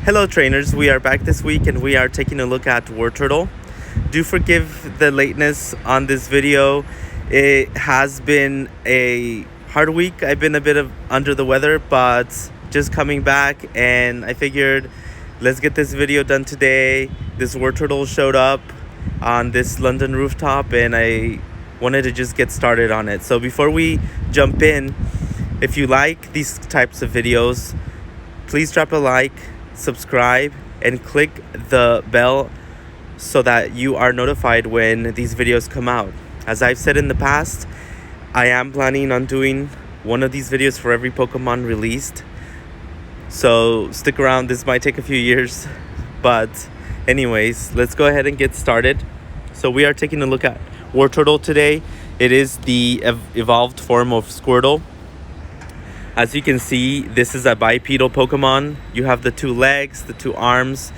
Hello trainers, we are back this week and we are taking a look at Wartortle. Do forgive the lateness on this video. It has been a hard week. I've been a bit under the weather, but just coming back, and I figured let's get this video done today. This Wartortle showed up on this London rooftop and I wanted to just get started on it. So before we jump in, if you like these types of videos, please drop a like, subscribe, and click the bell so that you are notified when these videos come out. As I've said in the past, I am planning on doing one of these videos for every Pokemon released. So stick around, this might take a few years. But anyways, let's go ahead and get started. So we are taking a look at Wartortle today. It is the evolved form of Squirtle. As you can see, this is a bipedal Pokemon. You have the two legs, the two arms.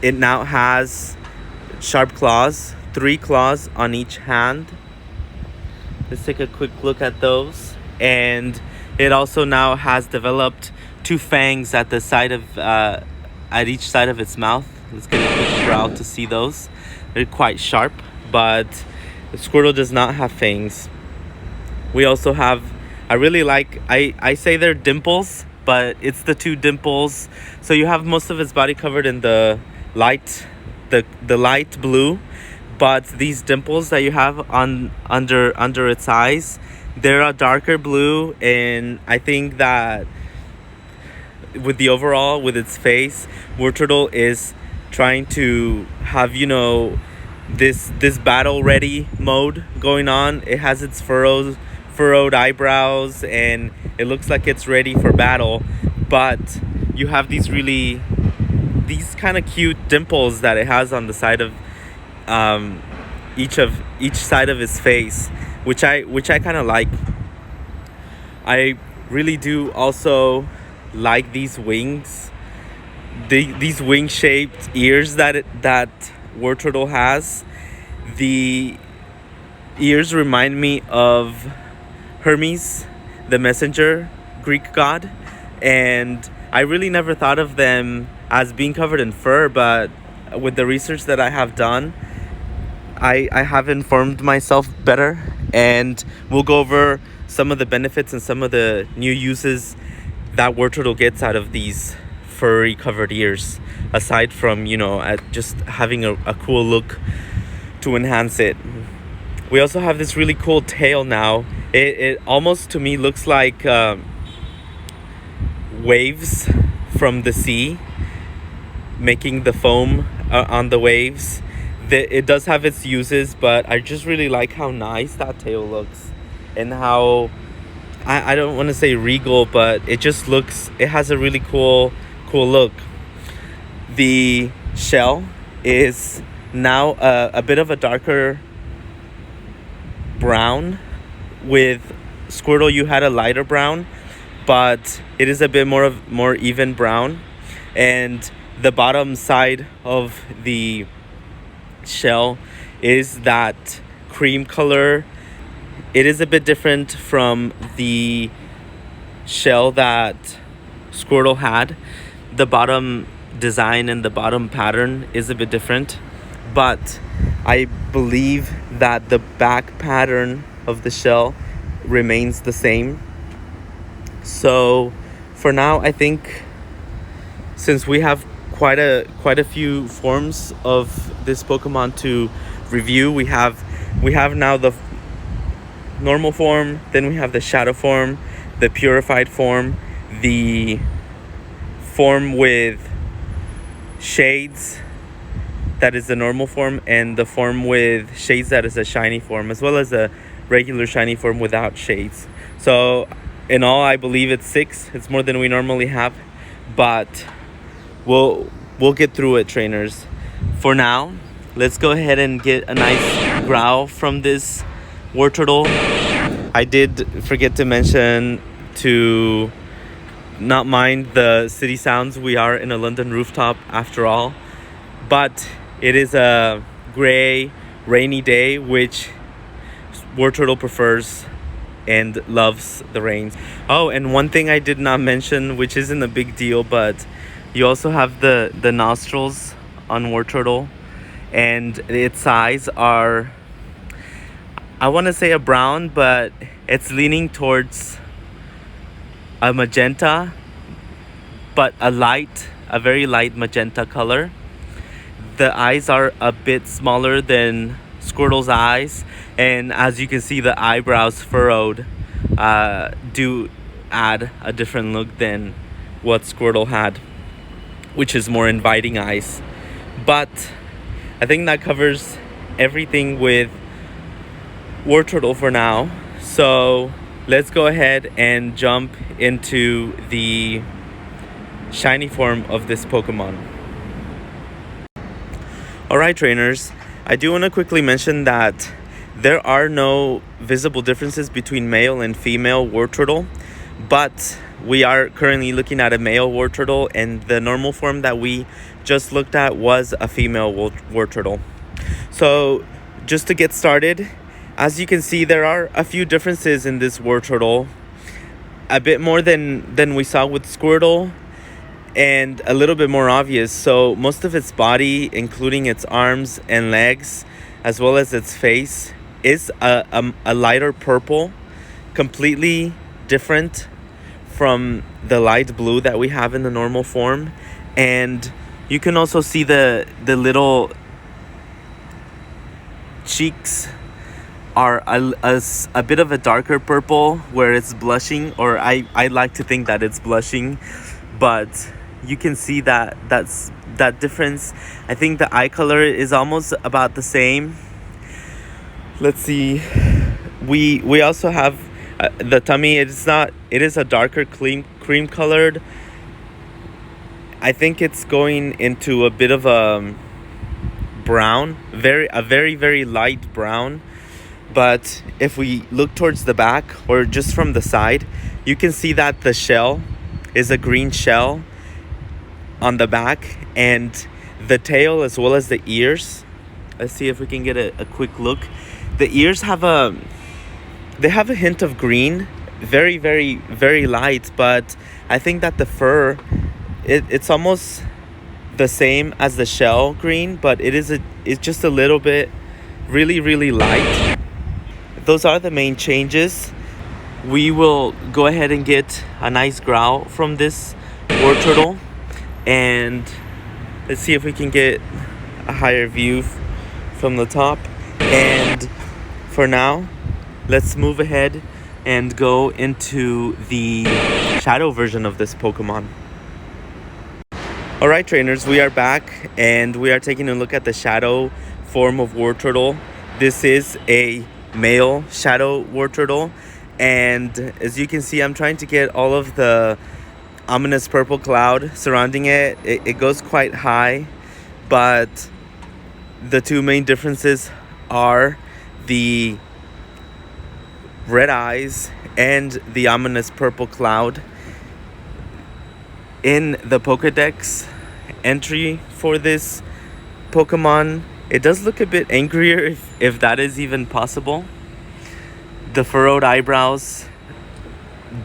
It now has sharp claws, 3 claws on each hand. Let's take a quick look at those. And it also now has developed 2 fangs at the side of, at each side of its mouth. Let's get a quick brow to see those. They're quite sharp, but Squirtle does not have fangs. We also have, I really like, I say they're dimples, but it's the 2 dimples. So you have most of its body covered in the light, the light blue, but these dimples that you have under its eyes, they're a darker blue. And I think that with the overall, with its face, Wartortle is trying to have, you know, this battle ready mode going on. It has its furrowed eyebrows and it looks like it's ready for battle, but you have these kind of cute dimples that it has on the side of each side of his face, which I kind of like. I really do also like these wings, these wing shaped ears that Wartortle has. The ears remind me of Hermes, the messenger, Greek god, and I really never thought of them as being covered in fur, but with the research that I have done, I have informed myself better, and we'll go over some of the benefits and some of the new uses that Wartortle gets out of these furry covered ears, aside from, you know, just having a cool look to enhance it. We also have this really cool tail now. It almost to me looks like waves from the sea, making the foam on the waves. It does have its uses, but I just really like how nice that tail looks, and how I don't want to say regal, but it just looks, it has a really cool look. The shell is now a bit of a darker brown. With Squirtle you had a lighter brown, but it is a bit more even brown, and the bottom side of the shell is that cream color. It is a bit different from the shell that Squirtle had. The bottom design and the bottom pattern is a bit different, but I believe that the back pattern of the shell remains the same. So for now, I think since we have quite a few forms of this Pokemon to review, we have now the normal form, then we have the shadow form, the purified form, the form with shades that is the normal form, and the form with shades that is a shiny form, as well as a regular shiny form without shades. So in all, I believe it's 6. It's more than we normally have, but we'll get through it, trainers. For now, let's go ahead and get a nice growl from this Wartortle. I did forget to mention to not mind the city sounds. We are in a London rooftop after all, but it is a gray, rainy day, which Wartortle prefers and loves the rain. Oh, and one thing I did not mention, which isn't a big deal, but You also have the nostrils on Wartortle, and its eyes are, I want to say a brown, but it's leaning towards a magenta, but a very light magenta color. The eyes are a bit smaller than Squirtle's eyes, and as you can see, the eyebrows furrowed do add a different look than what Squirtle had, which is more inviting eyes. But I think that covers everything with Wartortle for now. So let's go ahead and jump into the shiny form of this Pokemon. Alright trainers, I do want to quickly mention that there are no visible differences between male and female Wartortle, but we are currently looking at a male Wartortle, and the normal form that we just looked at was a female Wartortle. So just to get started, as you can see, there are a few differences in this Wartortle, a bit more than we saw with Squirtle, and a little bit more obvious. So most of its body, including its arms and legs, as well as its face, is a lighter purple, completely different from the light blue that we have in the normal form. And you can also see the little cheeks are a bit of a darker purple where it's blushing, or I like to think that it's blushing, but you can see that difference. I think the eye color is almost about the same. Let's see. We also have the tummy. It is a darker cream colored. I think it's going into a bit of a brown, a very very light brown. But if we look towards the back or just from the side, you can see that the shell is a green shell on the back, and the tail as well as the ears. Let's see if we can get a quick look. The ears have a hint of green, very very very light, but I think that the fur, it's almost the same as the shell green, but it's just a little bit really really light. Those are the main changes. We will go ahead and get a nice growl from this Wartortle, and let's see if we can get a higher view from the top. And for now, let's move ahead and go into the shadow version of this Pokemon. Alright trainers, we are back and we are taking a look at the shadow form of Wartortle. This is a male shadow Wartortle, and as you can see, I'm trying to get all of the ominous purple cloud surrounding it. It goes quite high, but the two main differences are the red eyes and the ominous purple cloud. In the Pokédex entry for this Pokemon, it does look a bit angrier, if that is even possible. The furrowed eyebrows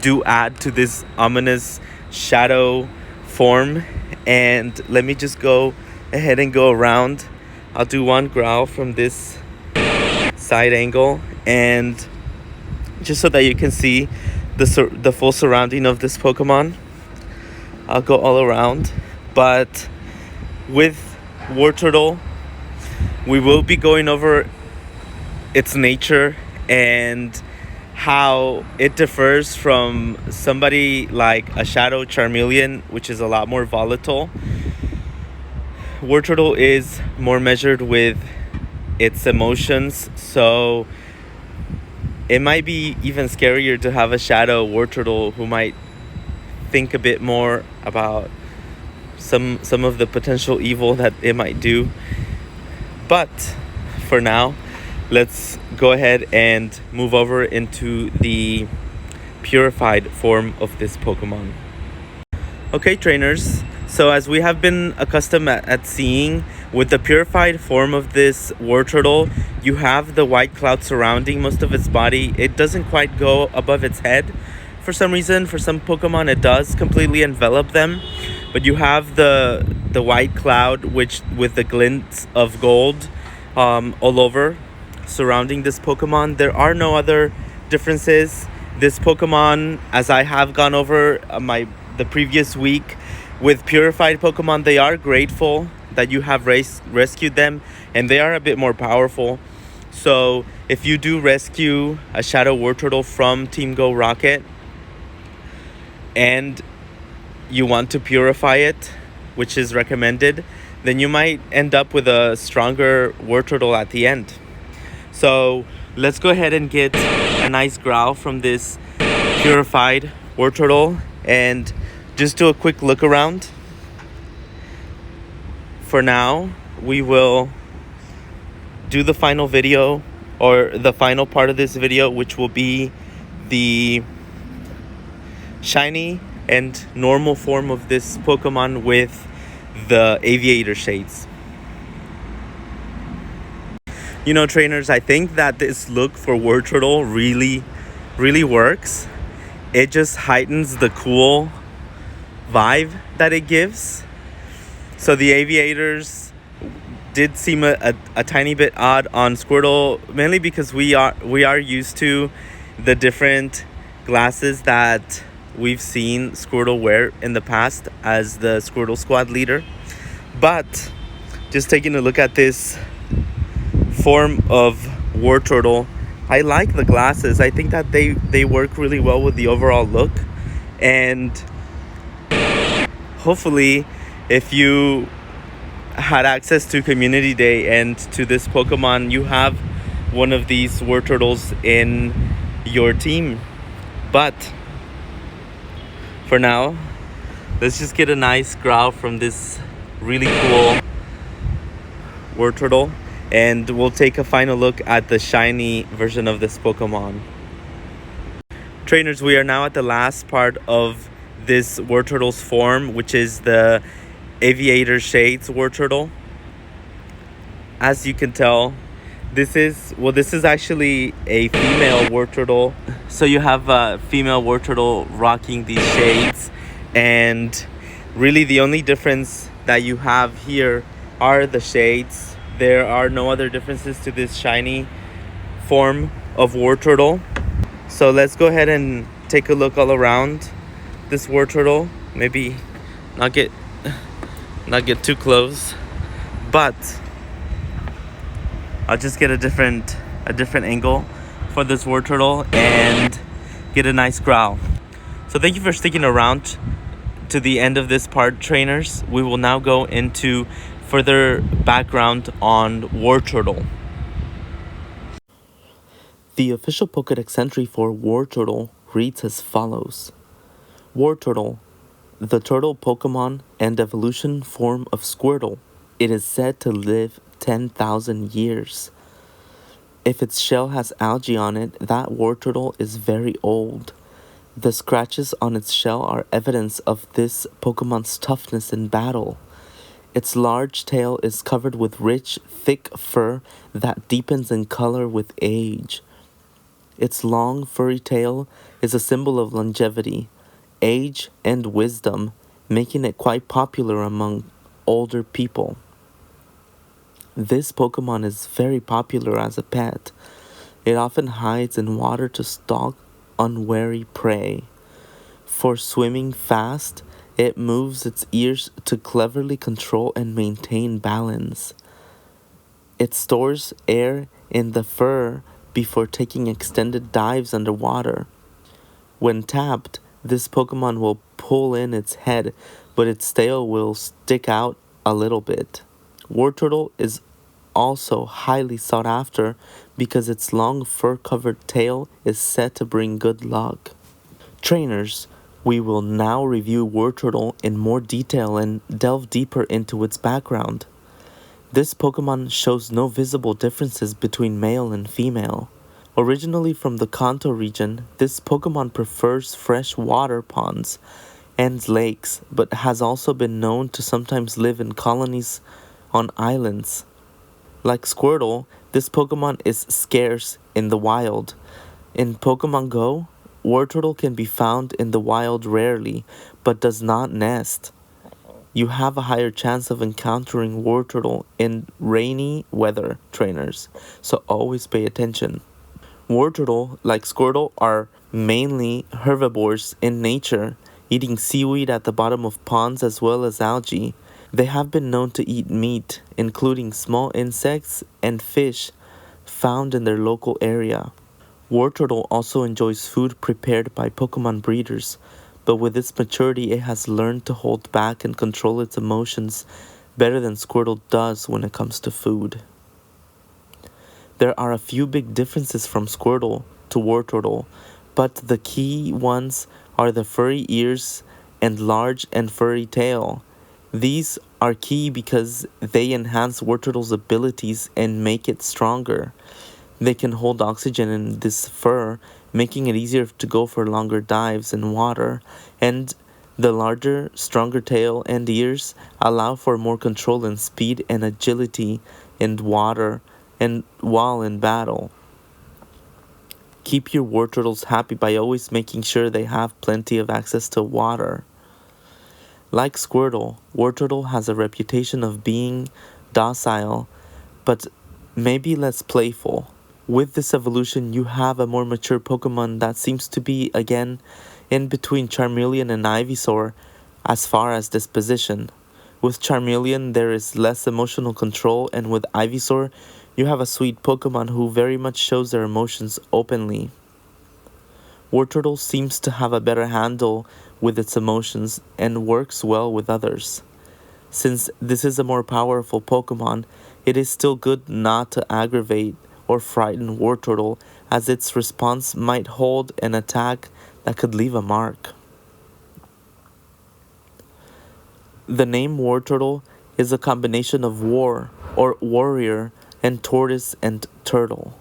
do add to this ominous shadow form. And let me just go ahead and go around. I'll do one growl from this side angle, and just so that you can see the full surrounding of this Pokemon, I'll go all around. But with Wartortle, we will be going over its nature and how it differs from somebody like a Shadow Charmeleon, which is a lot more volatile. Wartortle is more measured with its emotions, so it might be even scarier to have a Shadow Wartortle who might think a bit more about some of the potential evil that it might do. But for now, let's go ahead and move over into the purified form of this Pokemon. Okay trainers, so as we have been accustomed at seeing, with the purified form of this Wartortle, you have the white cloud surrounding most of its body. It doesn't quite go above its head. For some reason, for some Pokemon, it does completely envelop them. But you have the white cloud, which with the glints of gold all over surrounding this Pokemon. There are no other differences. This Pokemon, as I have gone over the previous week with Purified Pokemon, they are grateful that you have rescued them, and they are a bit more powerful. So if you do rescue a Shadow Wartortle from Team Go Rocket and you want to purify it, which is recommended, then you might end up with a stronger Wartortle at the end. So let's go ahead and get a nice growl from this purified Wartortle and just do a quick look around. For now, we will do the final video, or the final part of this video, which will be the shiny and normal form of this Pokemon with the aviator shades. You know, trainers, I think that this look for Wartortle really works. It just heightens the cool vibe that it gives. So the aviators did seem a tiny bit odd on Squirtle, mainly because we are used to the different glasses that we've seen Squirtle wear in the past as the Squirtle squad leader. But just taking a look at this form of Wartortle, I like the glasses. I think that they work really well with the overall look. And hopefully, if you had access to Community Day and to this Pokemon, you have one of these Wartortles in your team. But for now, let's just get a nice growl from this really cool Wartortle, and we'll take a final look at the shiny version of this Pokemon. Trainers, we are now at the last part of this Wartortle's form, which is the Aviator Shades Wartortle. As you can tell, this is actually a female Wartortle. So you have a female Wartortle rocking these shades, and really the only difference that you have here are the shades. There are no other differences to this shiny form of Wartortle. So let's go ahead and take a look all around this Wartortle. Maybe not get too close, but I'll just get a different angle for this Wartortle and get a nice growl. So thank you for sticking around to the end of this part, trainers. We will now go into further background on Wartortle. The official Pokédex entry for Wartortle reads as follows: Wartortle, the turtle Pokemon and evolution form of Squirtle. It is said to live 10,000 years. If its shell has algae on it, that Wartortle is very old. The scratches on its shell are evidence of this Pokemon's toughness in battle. Its large tail is covered with rich, thick fur that deepens in color with age. Its long, furry tail is a symbol of longevity, age, and wisdom, making it quite popular among older people. This Pokemon is very popular as a pet. It often hides in water to stalk unwary prey. For swimming fast, it moves its ears to cleverly control and maintain balance. It stores air in the fur before taking extended dives underwater. When tapped, this Pokemon will pull in its head, but its tail will stick out a little bit. Wartortle is also highly sought after because its long fur-covered tail is said to bring good luck. Trainers, we will now review Wartortle in more detail and delve deeper into its background. This Pokemon shows no visible differences between male and female. Originally from the Kanto region, this Pokemon prefers fresh water ponds and lakes, but has also been known to sometimes live in colonies on islands. Like Squirtle, this Pokemon is scarce in the wild. In Pokémon Go, Wartortle can be found in the wild rarely, but does not nest. you have a higher chance of encountering Wartortle in rainy weather trainers, so always pay attention. Wartortle, like Squirtle, are mainly herbivores in nature, eating seaweed at the bottom of ponds as well as algae. They have been known to eat meat, including small insects and fish found in their local area. Wartortle also enjoys food prepared by Pokemon breeders, but with its maturity it has learned to hold back and control its emotions better than Squirtle does when it comes to food. There are a few big differences from Squirtle to Wartortle, but the key ones are the furry ears and large and furry tail. These are key because they enhance Wartortle's abilities and make it stronger. They can hold oxygen in this fur, making it easier to go for longer dives in water, and the larger, stronger tail and ears allow for more control and speed and agility in water and while in battle. Keep your Wartortles happy by always making sure they have plenty of access to water. Like Squirtle, Wartortle has a reputation of being docile, but maybe less playful. With this evolution, you have a more mature Pokemon that seems to be, again, in between Charmeleon and Ivysaur as far as disposition. With Charmeleon, there is less emotional control, and with Ivysaur, you have a sweet Pokemon who very much shows their emotions openly. Wartortle seems to have a better handle with its emotions and works well with others. Since this is a more powerful Pokemon, it is still good not to aggravate or frighten Wartortle, as its response might hold an attack that could leave a mark. The name Wartortle is a combination of war or warrior and tortoise and turtle.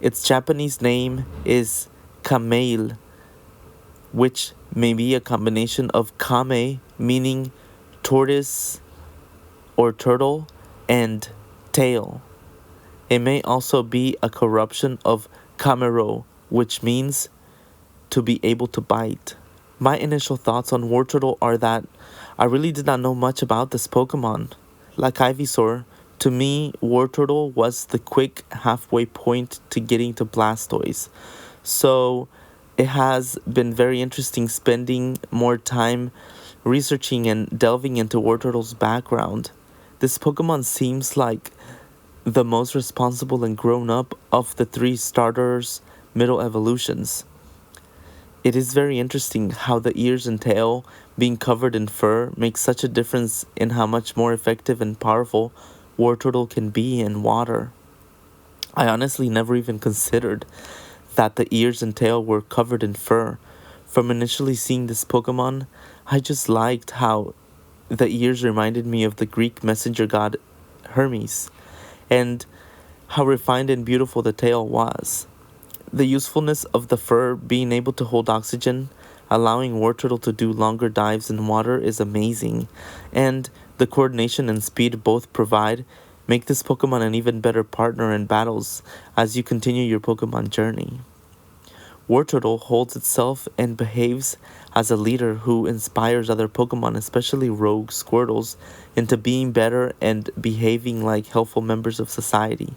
Its Japanese name is Kamale, which may be a combination of kame, meaning tortoise or turtle, and tail. It may also be a corruption of kamero, which means to be able to bite. My initial thoughts on Wartortle are that I really did not know much about this Pokemon. Like Ivysaur, to me, Wartortle was the quick halfway point to getting to Blastoise. So it has been very interesting spending more time researching and delving into Wartortle's background. This Pokemon seems like the most responsible and grown up of the three starters' middle evolutions. It is very interesting how the ears and tail being covered in fur makes such a difference in how much more effective and powerful Wartortle can be in water. I honestly never even considered that the ears and tail were covered in fur. From initially seeing this Pokemon, I just liked how the ears reminded me of the Greek messenger god Hermes, and how refined and beautiful the tail was. The usefulness of the fur being able to hold oxygen, allowing Wartortle to do longer dives in water is amazing, and the coordination and speed both provide make this Pokemon an even better partner in battles as you continue your Pokemon journey. Wartortle holds itself and behaves as a leader who inspires other Pokemon, especially rogue Squirtles, into being better and behaving like helpful members of society.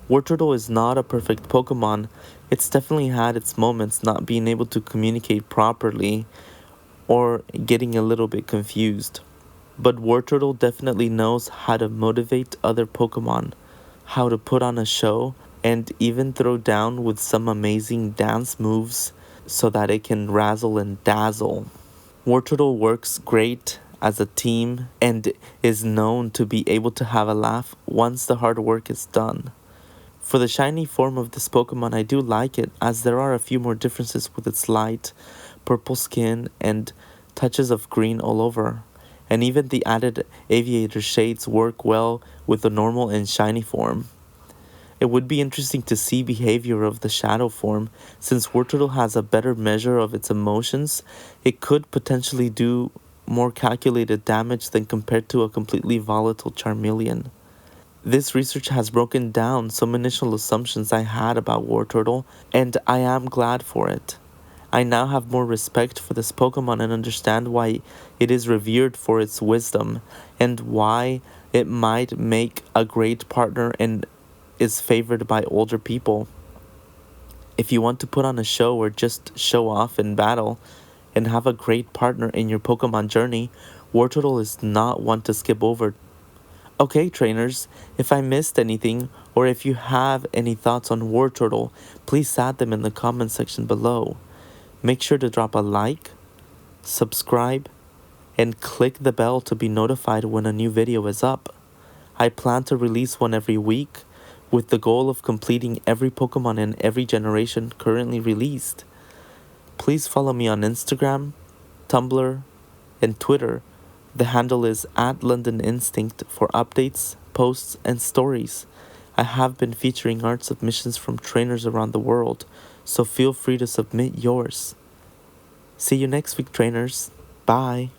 Wartortle is not a perfect Pokemon. It's definitely had its moments not being able to communicate properly or getting a little bit confused. But Wartortle definitely knows how to motivate other Pokemon, how to put on a show, and even throw down with some amazing dance moves so that it can razzle and dazzle. Wartortle works great as a team and is known to be able to have a laugh once the hard work is done. For the shiny form of this Pokemon, I do like it, as there are a few more differences with its light, purple skin, and touches of green all over. And even the added aviator shades work well with the normal and shiny form. It would be interesting to see behavior of the shadow form. Since Wartortle has a better measure of its emotions, it could potentially do more calculated damage than compared to a completely volatile Charmeleon. This research has broken down some initial assumptions I had about Wartortle, and I am glad for it, I now have more respect for this Pokemon and understand why it is revered for its wisdom and why it might make a great partner and is favored by older people. If you want to put on a show or just show off in battle and have a great partner in your Pokemon journey, Wartortle is not one to skip over. Okay, trainers, if I missed anything or if you have any thoughts on Wartortle, please add them in the comment section below. Make sure to drop a like, subscribe, and click the bell to be notified when a new video is up. I plan to release one every week with the goal of completing every Pokemon in every generation currently released. Please follow me on Instagram, Tumblr, and Twitter. The handle is @LondonInstinct for updates, posts, and stories. I have been featuring art submissions from trainers around the world, so feel free to submit yours. See you next week, trainers. Bye.